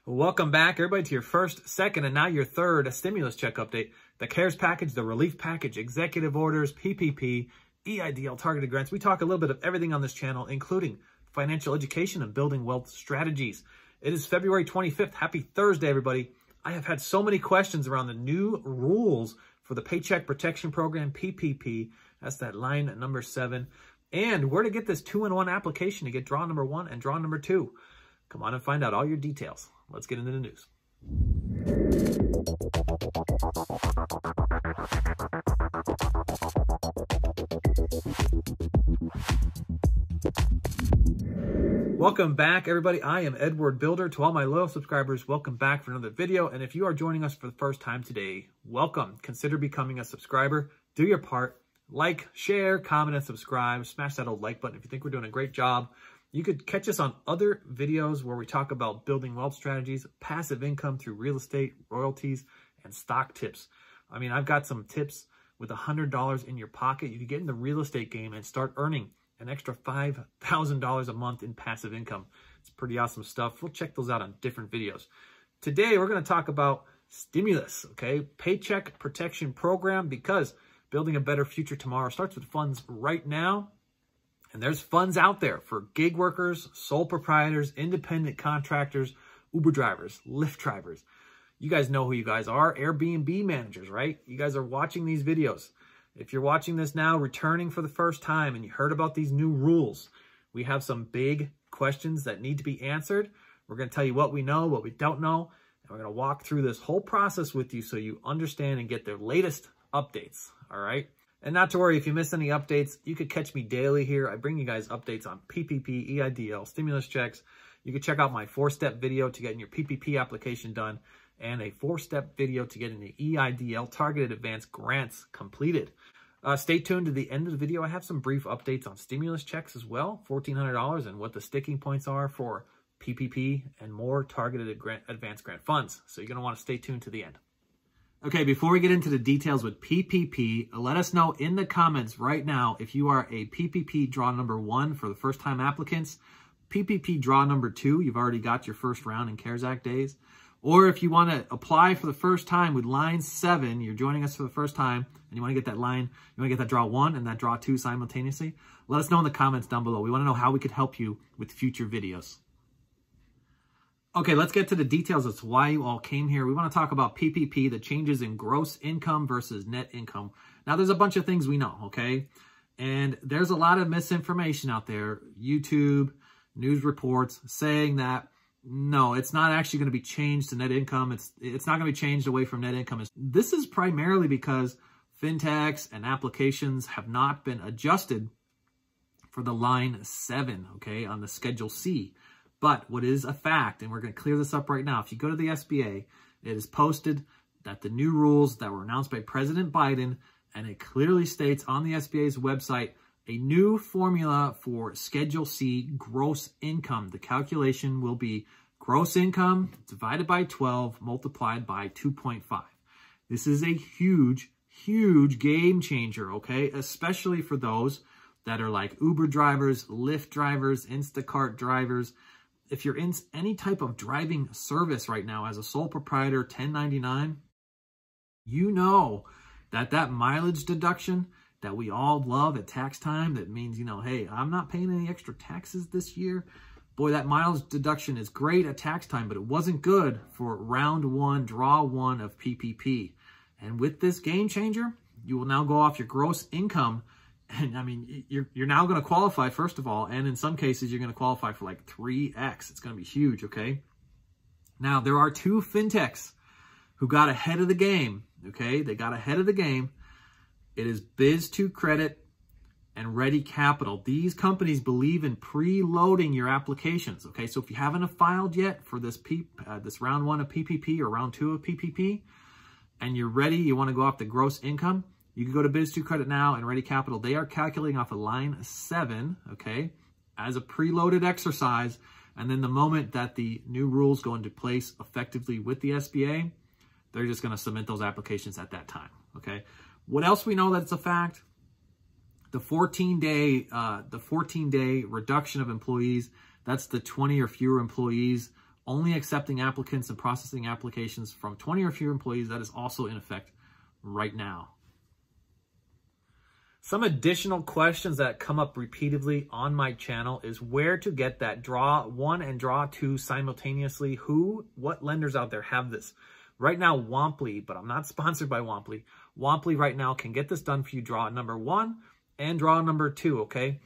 Welcome back, everybody, to your first, second, and now your third stimulus check update. The CARES package, the relief package, executive orders, PPP, EIDL, targeted grants. We talk a little bit of everything on this channel, including financial education and building wealth strategies. It is February 25th. Happy Thursday, everybody. I have had so many questions around the new rules for the Paycheck Protection Program, PPP. That's that line number 7. And where to get this 2-in-1 application to get draw number 1 and draw number 2. Come on and find out all your details. Let's get into the news. Welcome back, everybody. I am Edward Bilder. To all my loyal subscribers, welcome back for another video. And if you are joining us for the first time today, welcome. Consider becoming a subscriber. Do your part. Like, share, comment, and subscribe. Smash that old like button if you think we're doing a great job. You could catch us on other videos where we talk about building wealth strategies, passive income through real estate, royalties, and stock tips. I mean, I've got some tips with $100 in your pocket. You can get in the real estate game and start earning an extra $5,000 a month in passive income. It's pretty awesome stuff. We'll check those out on different videos. Today, we're going to talk about stimulus, okay? Paycheck Protection Program, because building a better future tomorrow starts with funds right now. And there's funds out there for gig workers, sole proprietors, independent contractors, Uber drivers, Lyft drivers. You guys know who you guys are, Airbnb managers, right? You guys are watching these videos. If you're watching this now, returning for the first time, and you heard about these new rules, we have some big questions that need to be answered. We're going to tell you what we know, what we don't know, and we're going to walk through this whole process with you so you understand and get the latest updates, all right? And not to worry, if you miss any updates, you could catch me daily here. I bring you guys updates on PPP, EIDL, stimulus checks. You can check out my 4-step video to getting your PPP application done and a 4-step video to getting the EIDL targeted advanced grants completed. Stay tuned to the end of the video. I have some brief updates on stimulus checks as well, $1,400, and what the sticking points are for PPP and more targeted advanced grant funds. So you're going to want to stay tuned to the end. Okay, before we get into the details with PPP, let us know in the comments right now if you are a PPP draw number 1 for the first-time applicants, PPP draw number 2, you've already got your first round in CARES Act days, or if you want to apply for the first time with line 7, you're joining us for the first time, and you want to get that line, you want to get that draw 1 and that draw 2 simultaneously, let us know in the comments down below. We want to know how we could help you with future videos. Okay, let's get to the details as to why you all came here. We want to talk about PPP, the changes in gross income versus net income. Now, there's a bunch of things we know, okay? And there's a lot of misinformation out there. YouTube, news reports saying that, no, it's not actually going to be changed to net income. It's not going to be changed away from net income. This is primarily because fintechs and applications have not been adjusted for the line 7, okay, on the Schedule C. But what is a fact, and we're going to clear this up right now, if you go to the SBA, it is posted that the new rules that were announced by President Biden, and it clearly states on the SBA's website, a new formula for Schedule C gross income. The calculation will be gross income divided by 12 multiplied by 2.5. This is a huge, huge game changer, okay? Especially for those that are like Uber drivers, Lyft drivers, Instacart drivers. If you're in any type of driving service right now as a sole proprietor, 1099, you know that that mileage deduction that we all love at tax time, that means, you know, hey, I'm not paying any extra taxes this year. Boy, that mileage deduction is great at tax time, but it wasn't good for round 1, draw 1 of PPP. And with this game changer, you will now go off your gross income. And I mean, you're now going to qualify, first of all, and in some cases, you're going to qualify for like 3x. It's going to be huge, okay? Now, there are 2 fintechs who got ahead of the game, okay? They got ahead of the game. It is Biz2 Credit and Ready Capital. These companies believe in preloading your applications, okay? So if you haven't filed yet for this round 1 of PPP or round 2 of PPP, and you're ready, you want to go off the gross income, you can go to Biz2 Credit now and Ready Capital. They are calculating off of line 7, okay, as a preloaded exercise. And then the moment that the new rules go into place effectively with the SBA, they're just going to submit those applications at that time, okay? What else we know that's a fact? The 14-day reduction of employees, that's the 20 or fewer employees only accepting applicants and processing applications from 20 or fewer employees. That is also in effect right now. Some additional questions that come up repeatedly on my channel is where to get that draw 1 and draw 2 simultaneously. What lenders out there have this? Right now, Womply, but I'm not sponsored by Womply. Womply right now can get this done for you, draw number 1 and draw number 2, okay?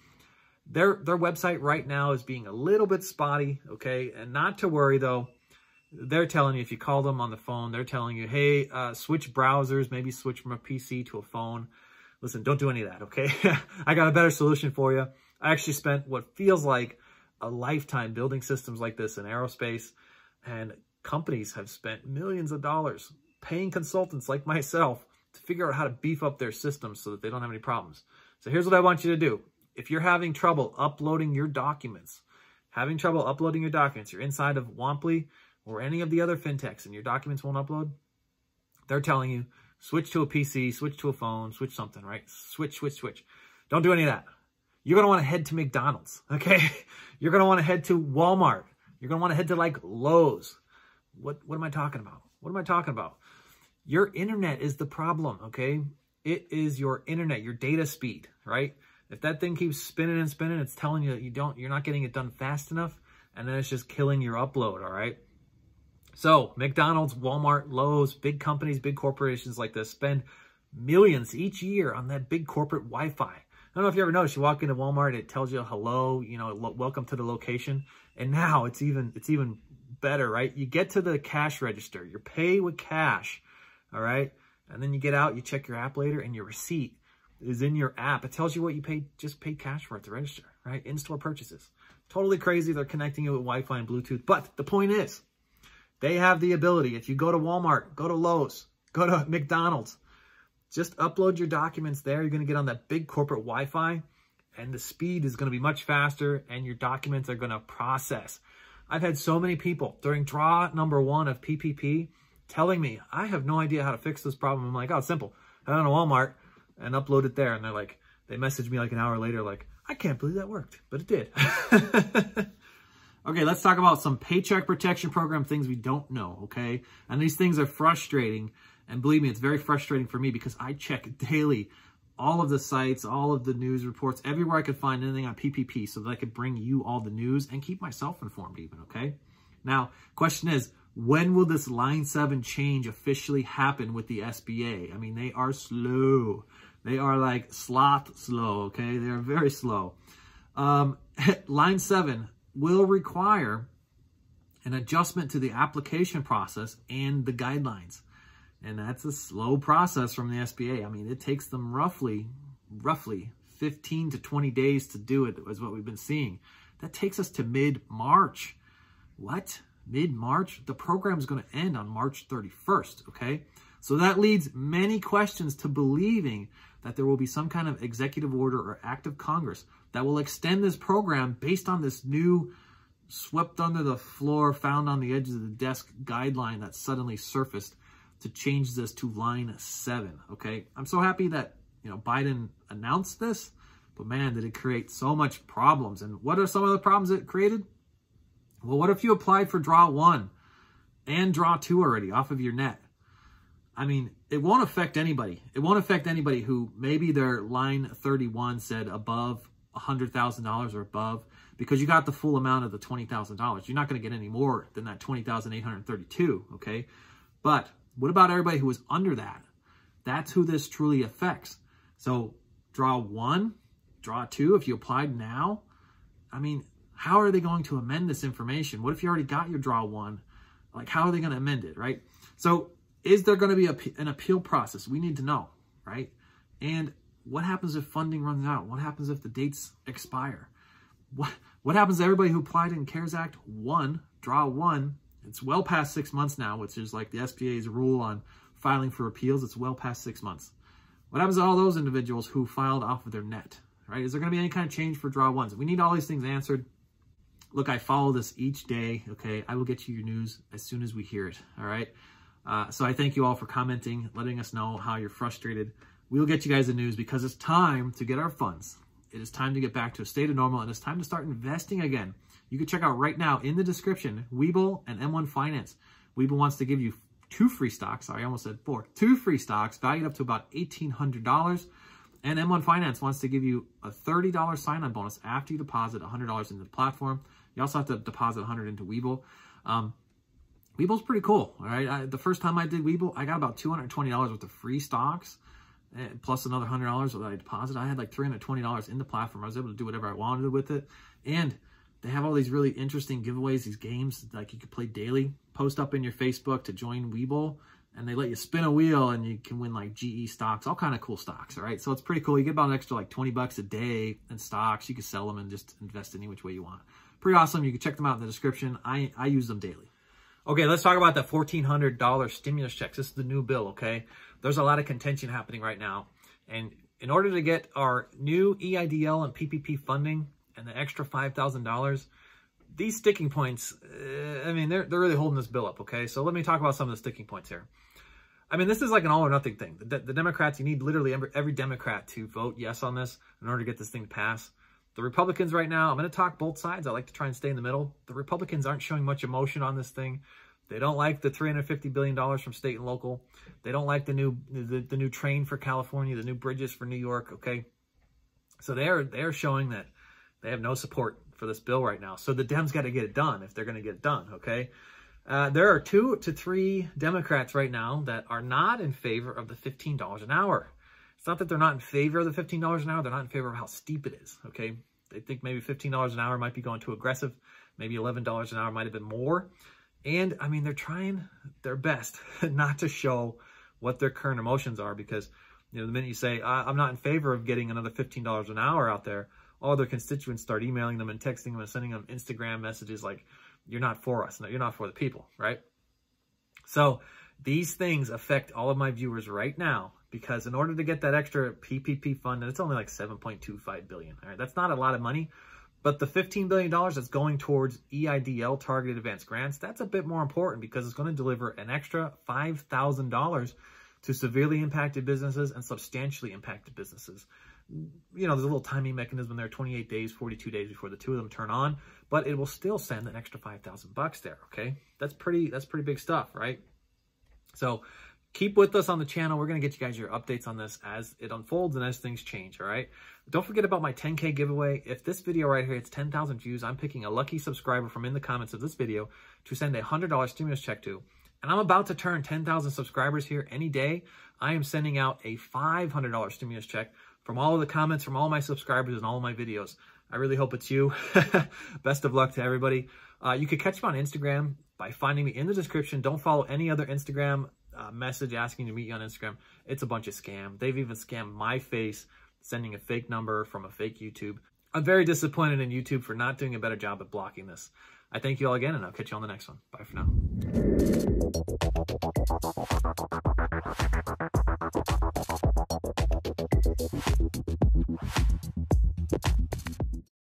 Their website right now is being a little bit spotty, okay? And not to worry though. They're telling you, if you call them on the phone, they're telling you, hey, switch browsers, maybe switch from a PC to a phone. Listen, don't do any of that, okay? I got a better solution for you. I actually spent what feels like a lifetime building systems like this in aerospace, and companies have spent millions of dollars paying consultants like myself to figure out how to beef up their systems so that they don't have any problems. So here's what I want you to do. If you're having trouble uploading your documents, you're inside of Womply or any of the other fintechs and your documents won't upload, they're telling you, switch to a PC, switch to a phone, switch something, right? Switch. Don't do any of that. You're going to want to head to McDonald's, okay? You're going to want to head to Walmart. You're going to want to head to like Lowe's. What am I talking about? What am I talking about? Your internet is the problem, okay? It is your internet, your data speed, right? If that thing keeps spinning and spinning, it's telling you that you're not getting it done fast enough, and then it's just killing your upload, all right? So McDonald's, Walmart, Lowe's, big companies, big corporations like this spend millions each year on that big corporate Wi-Fi. I don't know if you ever noticed, you walk into Walmart, it tells you hello, you know, welcome to the location. And now it's even better, right? You get to the cash register, you pay with cash, all right? And then you get out, you check your app later, and your receipt is in your app. It tells you what you paid, just paid cash for at the register, right? In-store purchases. Totally crazy. They're connecting it with Wi-Fi and Bluetooth. But the point is, they have the ability. If you go to Walmart, go to Lowe's, go to McDonald's, just upload your documents there. You're going to get on that big corporate Wi-Fi, and the speed is going to be much faster, and your documents are going to process. I've had so many people during draw number 1 of PPP telling me, I have no idea how to fix this problem. I'm like, oh, it's simple. Head on to Walmart and upload it there. And they're like, they messaged me like an hour later, like, I can't believe that worked, but it did. Okay, let's talk about some paycheck protection program things we don't know, okay? And these things are frustrating. And believe me, it's very frustrating for me because I check daily all of the sites, all of the news reports, everywhere I could find anything on PPP so that I could bring you all the news and keep myself informed even, okay? Now, question is, when will this Line 7 change officially happen with the SBA? I mean, they are slow. They are like sloth slow, okay? They are very slow. Line 7 will require an adjustment to the application process and the guidelines. And that's a slow process from the SBA. I mean, it takes them roughly 15 to 20 days to do it, is what we've been seeing. That takes us to mid-March. What? Mid-March? The program is going to end on March 31st, okay? So that leads many questions to believing that there will be some kind of executive order or act of Congress that will extend this program based on this new swept under the floor, found on the edges of the desk guideline that suddenly surfaced to change this to Line 7, okay? I'm so happy that, you know, Biden announced this, but man, did it create so much problems. And what are some of the problems it created? Well, what if you applied for Draw 1 and Draw 2 already off of your net? I mean, it won't affect anybody. It won't affect anybody who maybe their Line 31 said above $100,000 or above, because you got the full amount of the $20,000. You're not going to get any more than that $20,832, okay? But what about everybody who was under that? That's who this truly affects. So Draw 1, Draw 2, if you applied now, I mean, how are they going to amend this information? What if you already got your Draw 1? Like, how are they going to amend it, right? So is there going to be an appeal process? We need to know, right? And what happens if funding runs out? What happens if the dates expire? What happens to everybody who applied in CARES Act 1, Draw 1? It's well past 6 months now, which is like the SBA's rule on filing for appeals. It's well past 6 months. What happens to all those individuals who filed off of their net, right? Is there going to be any kind of change for Draw 1s? We need all these things answered. Look, I follow this each day, okay? I will get you your news as soon as we hear it, all right? So I thank you all for commenting, letting us know how you're frustrated. We'll get you guys the news because it's time to get our funds. It is time to get back to a state of normal, and it's time to start investing again You can check out right now in the description, Webull and M1 Finance. Webull wants to give you 2 free stocks. Sorry, I almost said 4. 2 free stocks valued up to about $1,800. And M1 Finance wants to give you a $30 sign-on bonus after you deposit $100 into the platform. You also have to deposit $100 into Webull. Webull's pretty cool, all right? The first time I did Webull, I got about $220 worth of free stocks, plus another $100 that I deposited. I had like $320 in the platform. I was able to do whatever I wanted with it. And they have all these really interesting giveaways, these games like you could play daily. Post up in your Facebook to join Webull, and they let you spin a wheel and you can win like GE stocks, all kind of cool stocks, all right? So it's pretty cool. You get about an extra like 20 bucks a day in stocks. You can sell them and just invest any which way you want. Pretty awesome. You can check them out in the description. I use them daily. Okay, let's talk about the $1,400 stimulus checks. This is the new bill, okay? There's a lot of contention happening right now. And in order to get our new EIDL and PPP funding and the extra $5,000, these sticking points, I mean, they're really holding this bill up, okay? So let me talk about some of the sticking points here. I mean, this is like an all or nothing thing. The Democrats, you need literally every Democrat to vote yes on this in order to get this thing to pass. The Republicans right now, I'm going to talk both sides. I like to try and stay in the middle. The Republicans aren't showing much emotion on this thing. They don't like the $350 billion from state and local. They don't like the new train for California, the new bridges for New York, okay? So they're showing that they have no support for this bill right now. So the Dems got to get it done if they're going to get it done, okay? There are 2 to 3 Democrats right now that are not in favor of the $15 an hour. It's not that they're not in favor of the $15 an hour. They're not in favor of how steep it is, okay? They think maybe $15 an hour might be going too aggressive. Maybe $11 an hour might have been more. And, I mean, they're trying their best not to show what their current emotions are because, you know, the minute you say, I'm not in favor of getting another $15 an hour out there, all their constituents start emailing them and texting them and sending them Instagram messages like, you're not for us. No, you're not for the people, right? So these things affect all of my viewers right now because in order to get that extra PPP fund, and it's only like $7.25 billion, all right? That's not a lot of money, but the $15 billion that's going towards EIDL, Targeted Advanced Grants, that's a bit more important because it's going to deliver an extra $5,000 to severely impacted businesses and substantially impacted businesses. You know, there's a little timing mechanism there, 28 days, 42 days before the 2 of them turn on, but it will still send an extra $5,000 there, okay? That's pretty big stuff, right? So keep with us on the channel. We're going to get you guys your updates on this as it unfolds and as things change, all right? Don't forget about my 10K giveaway. If this video right here hits 10,000 views, I'm picking a lucky subscriber from in the comments of this video to send a $100 stimulus check to. And I'm about to turn 10,000 subscribers here any day. I am sending out a $500 stimulus check from all of the comments from all my subscribers and all of my videos. I really hope it's you. Best of luck to everybody. You can catch me on Instagram by finding me in the description. Don't follow any other Instagram message asking to meet you on Instagram. It's a bunch of scam. They've even scammed my face, sending a fake number from a fake YouTube. I'm very disappointed in YouTube for not doing a better job at blocking this. I thank you all again, and I'll catch you on the next one. Bye for now.